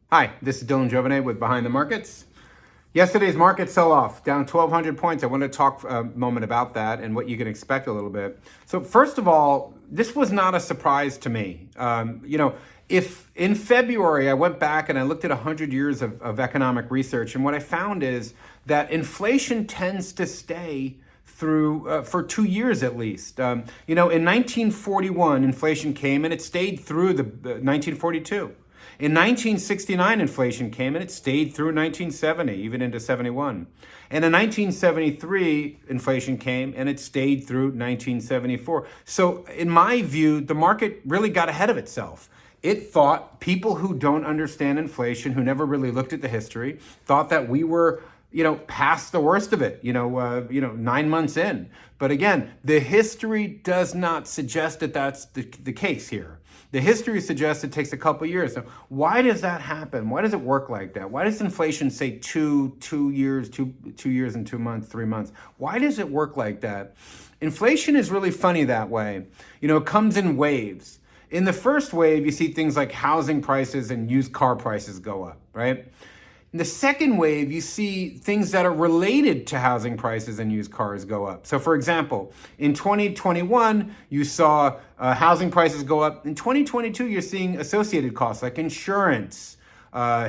Hi, this is Dylan Jovanet with Behind the Markets. Yesterday's market sell-off, down 1,200 points. I want to talk a moment about that and what you can expect a little bit. So first of all, this was not a surprise to me. If in February I went back and I looked at 100 years of economic research, and what I found is that inflation tends to stay through for 2 years at least. In 1941, inflation came and it stayed through the 1942. In 1969, inflation came and it stayed through 1970, even into 71. And in 1973, inflation came and it stayed through 1974. So in my view, the market really got ahead of itself. It thought people who don't understand inflation, who never really looked at the history, thought that we were past the worst of it, 9 months in. But again, the history does not suggest that that's the case here. The history suggests it takes a couple years. So why does that happen? Why does it work like that? Why does inflation say two years and 2 months, 3 months? Why does it work like that? Inflation is really funny that way. It comes in waves. In the first wave, you see things like housing prices and used car prices go up, right? In the second wave, you see things that are related to housing prices and used cars go up. So for example, in 2021, you saw housing prices go up. In 2022, you're seeing associated costs like insurance,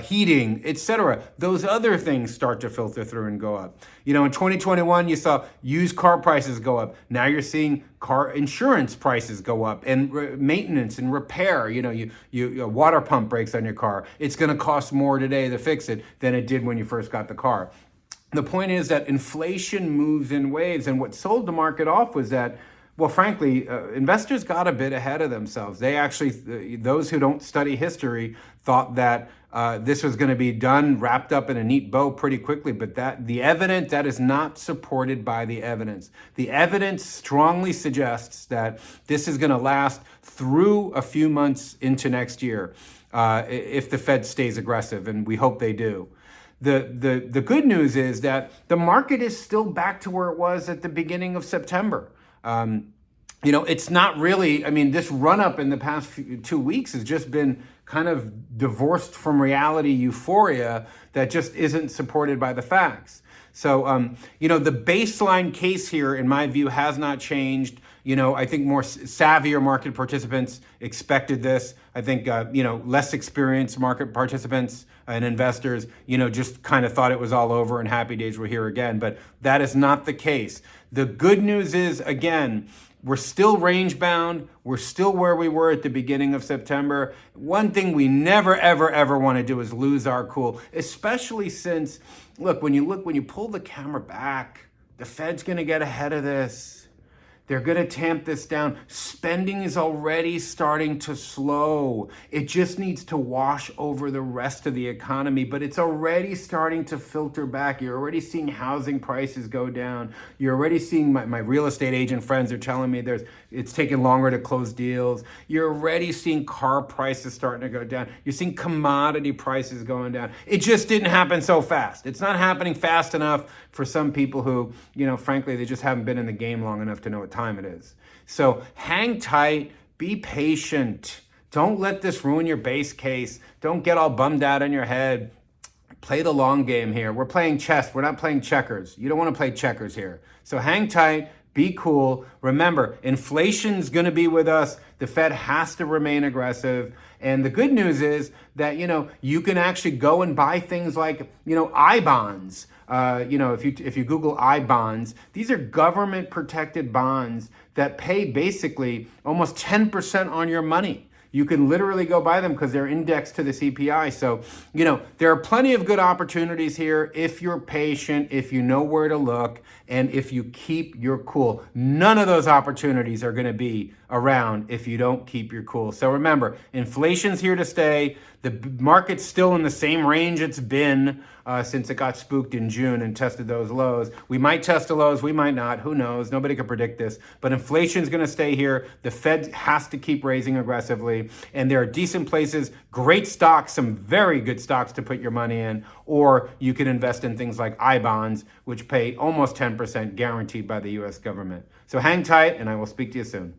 heating, etc. Those other things start to filter through and go up. In 2021, you saw used car prices go up. Now you're seeing car insurance prices go up, and maintenance and repair. A water pump breaks on your car. It's going to cost more today to fix it than it did when you first got the car. The point is that inflation moves in waves, and what sold the market off was that, well, frankly, investors got a bit ahead of themselves. They actually, those who don't study history, thought that this was going to be done, wrapped up in a neat bow pretty quickly, but that is not supported by the evidence. The evidence strongly suggests that this is going to last through a few months into next year if the Fed stays aggressive, and we hope they do. The good news is that the market is still back to where it was at the beginning of September. It's not really, this run up in the past 2 weeks has just been kind of divorced from reality euphoria that just isn't supported by the facts. So, the baseline case here, in my view, has not changed. I think more savvier market participants expected this. I think, less experienced market participants and investors, just kind of thought it was all over and happy days were here again. But that is not the case. The good news is, again, we're still range bound. We're still where we were at the beginning of September. One thing we never, ever, ever want to do is lose our cool, especially since, when you pull the camera back, the Fed's going to get ahead of this. They're going to tamp this down. Spending is already starting to slow. It just needs to wash over the rest of the economy, but it's already starting to filter back. You're already seeing housing prices go down. You're already seeing my real estate agent friends are telling me it's taking longer to close deals. You're already seeing car prices starting to go down. You're seeing commodity prices going down. It just didn't happen so fast. It's not happening fast enough for some people who, frankly, they just haven't been in the game long enough to know what time it is. So hang tight, be patient. Don't let this ruin your base case. Don't get all bummed out in your head. Play the long game here. We're playing chess. We're not playing checkers. You don't want to play checkers here. So hang tight. Be cool. Remember, inflation's going to be with us. The Fed has to remain aggressive. And the good news is that, you can actually go and buy things like, I bonds. If you Google I bonds, these are government protected bonds that pay basically almost 10% on your money. You can literally go buy them because they're indexed to the CPI. So, there are plenty of good opportunities here if you're patient, if you know where to look, and if you keep your cool. None of those opportunities are going to be around if you don't keep your cool. So remember, inflation's here to stay. The market's still in the same range it's been since it got spooked in June and tested those lows. We might test the lows, we might not. Who knows? Nobody can predict this. But inflation's going to stay here. The Fed has to keep raising aggressively. And there are decent places, great stocks, some very good stocks to put your money in. Or you can invest in things like I bonds, which pay almost 10% guaranteed by the U.S. government. So hang tight, and I will speak to you soon.